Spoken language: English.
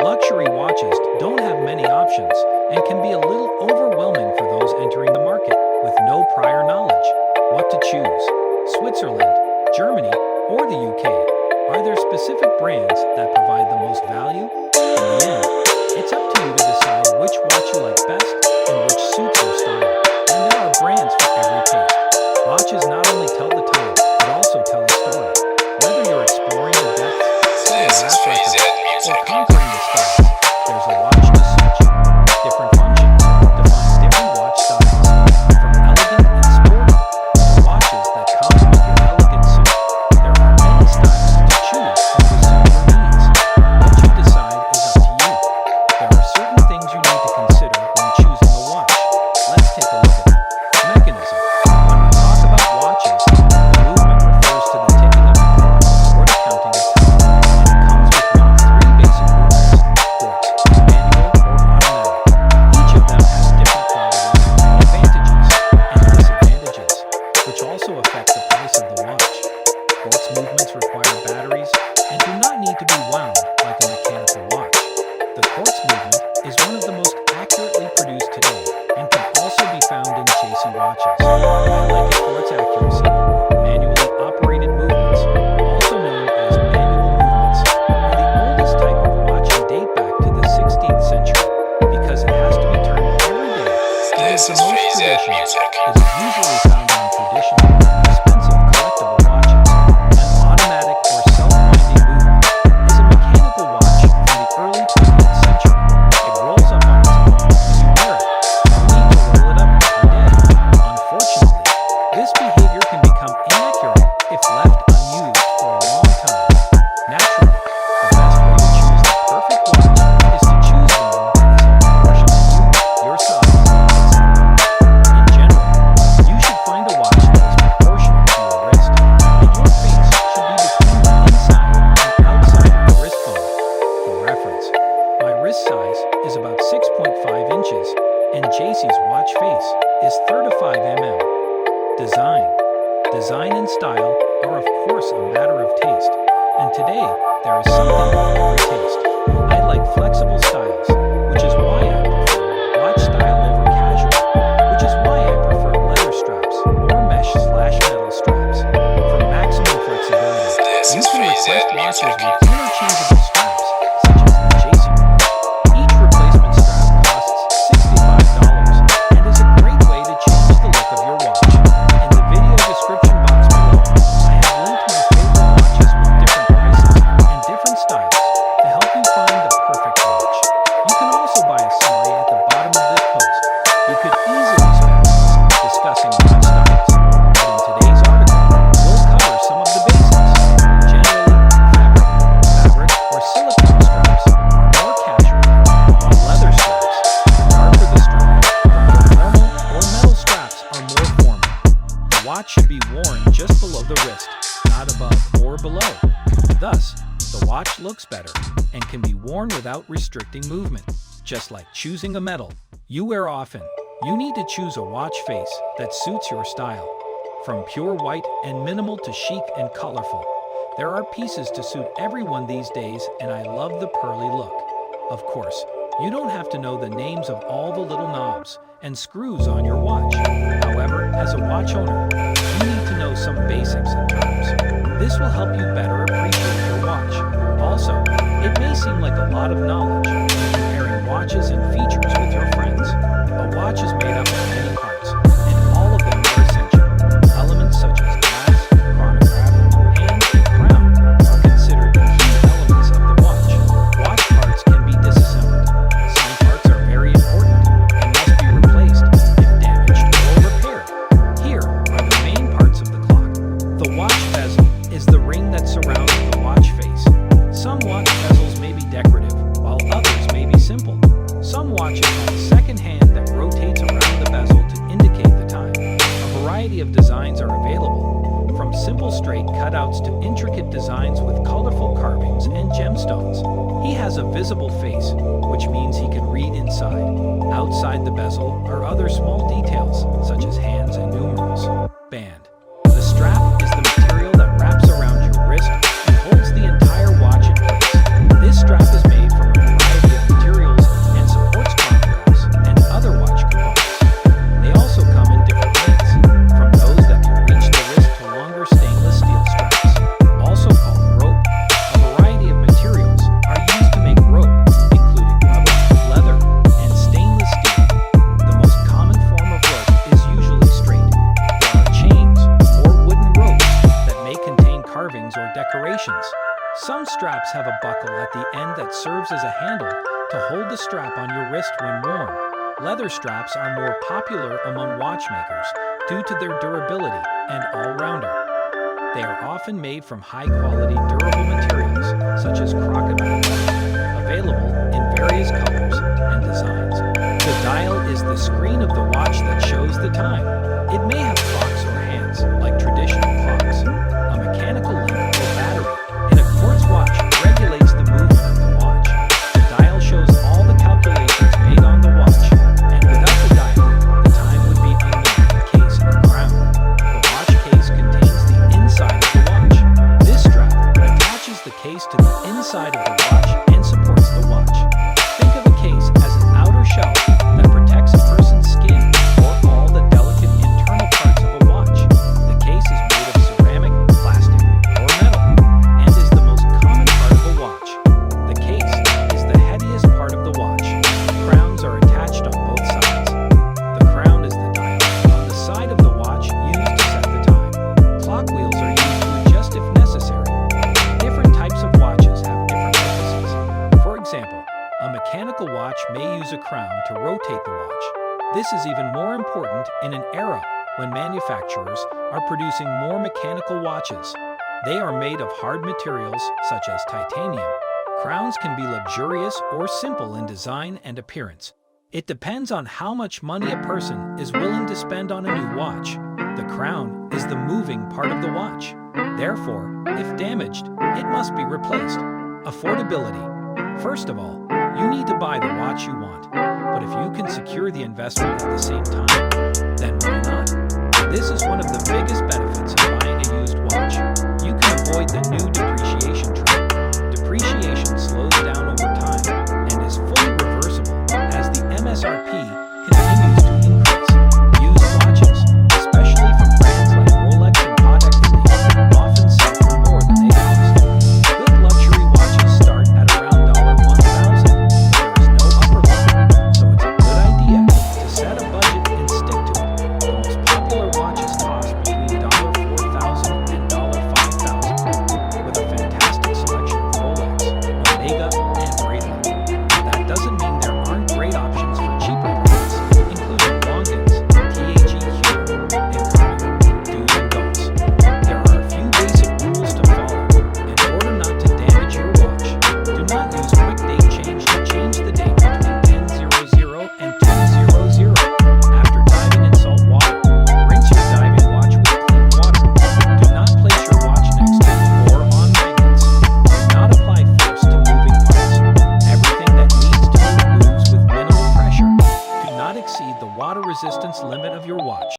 Luxury watches don't have many options and can be a little overwhelming for those entering the market with no prior knowledge. What to choose? Switzerland, Germany, or the UK? Are there specific brands that provide the most value? In the end, it's up to you to decide which watch you like best and which suits your style. And there are brands for every taste. Watches not only tell the time, but also tell a story. Whether you're exploring the depths, or conquering the styles, there's a watch to suit you. Different functions define different watch styles. From elegant and sporty to watches that complement your elegant suit, there are many styles to choose from to suit your needs. What you decide is up to you. There are certain things you need to consider when choosing a watch. Let's take a look at them. Mechanism. When we talk about watches, the movement refers to the ticking of the clock or the counting of time, and it comes with one of three basic movements: quartz, manual, or automatic. Each of them has different qualities, advantages, and disadvantages, which also affect the price of the watch. Quartz movements require batteries and do not need to be wound like a mechanical watch. The quartz movement is one of the most accurately produced today and can also be found in chassis watches. I like it for its accuracy. Manually operated movements, also known as manual movements, are the oldest type of watch and date back to the 16th century because it has to be turned every day. It is the most traditional. It is usually found on traditional, expensive collectible watches. An automatic or self-winding movement is a mechanical watch from the early 20th century. It rolls up on its own when you wear it. No need to roll it up every day. Unfortunately, this behavior can become inaccurate if left unused for a long time. Naturally, the best way to choose the perfect watch is to choose one that is in proportion to you, your size, etc. In general, you should find a watch that is proportional to your wrist, and your face should be between the inside and outside of the wrist bone. For reference, my wrist size is about 6.5 inches, and JC's watch face is 35 mm. Design and style are of course a matter of taste, and today there is something for every taste. I like flexible styles, which is why I prefer watch style over casual, which is why I prefer leather straps or mesh/metal straps. For maximum flexibility, you can request watches with interchangeable straps, such as the JC watch. Each replacement strap costs $65 and is a great way to change the look of your watch. In the video description box below, I have linked my favorite watches with different prices and different styles to help you find the perfect watch. You can also buy a summary at the bottom of this post. You could easily spend months discussing watch styles, but in today's article, we'll cover some of the basics. Generally, fabric or silicone straps are more casual, while leather straps, the darker the strap, the more formal, or metal straps are more formal. The watch should be worn just below the wrist, not above or below. Thus, the watch looks better and can be worn without restricting movement. Just like choosing a metal you wear often, you need to choose a watch face that suits your style. From pure white and minimal to chic and colorful, there are pieces to suit everyone these days, and I love the pearly look. Of course, you don't have to know the names of all the little knobs and screws on your watch. However, as a watch owner, you need to know some basics and terms. This will help you better appreciate your watch. Also, it may seem like a lot of knowledge when comparing watches and features with your friends. A watch is made up of many parts, and all of them are essential. Elements such as glass, chronograph, hand, and crown are considered the key elements of the watch. Watch parts can be disassembled. Some parts are very important and must be replaced if damaged or repaired. Here are the main parts of the clock. The watch bezel is the ring that surrounds the watch face. Some watch bezels may be decorative, while others may be simple. Some watches have a second hand that rotates around the bezel to indicate the time. A variety of designs are available, from simple straight cutouts to intricate designs with colorful carvings and gemstones. He has a visible face, which means he can read inside. Outside the bezel are other small details, such as hands and numerals. Band. The strap is the material that wraps around your wrist and holds the entire watch in place. This strap is made from a variety serves as a handle to hold the strap on your wrist when worn. Leather straps are more popular among watchmakers due to their durability and all-rounder. They are often made from high-quality durable materials such as crocodile leather, available in various colors and designs. The dial is the screen of the watch that shows the time. It may have clocks or hands, like traditional clocks, a mechanical link or battery, and a quartz watch regulates the movement of the watch. The dial shows all the calculations made on the watch, and without the dial, the time would be unknown in the case and the crown. The watch case contains the inside of the watch. This strap attaches the case to the inside of the watch and supports the watch. Think of a case as an outer shell that protects a person's skin or all the delicate internal parts of a watch. The case is made of ceramic, plastic, or metal, and is the most common part of a watch. The case is the heaviest part of the watch. Crowns are attached on both sides. The crown is the dial on the side of the watch used to set the time. Clock wheels are used to adjust if necessary. Different types of watches have different purposes. For example, a mechanical watch may use a crown to rotate the watch. This is even more important in an era when manufacturers are producing more mechanical watches. They are made of hard materials such as titanium. Crowns can be luxurious or simple in design and appearance. It depends on how much money a person is willing to spend on a new watch. The crown is the moving part of the watch. Therefore, if damaged, it must be replaced. Affordability. First of all, you need to buy the watch you want, but if you can secure the investment at the same time, then why not? This is one of the biggest benefits of buying a used watch. You can avoid the new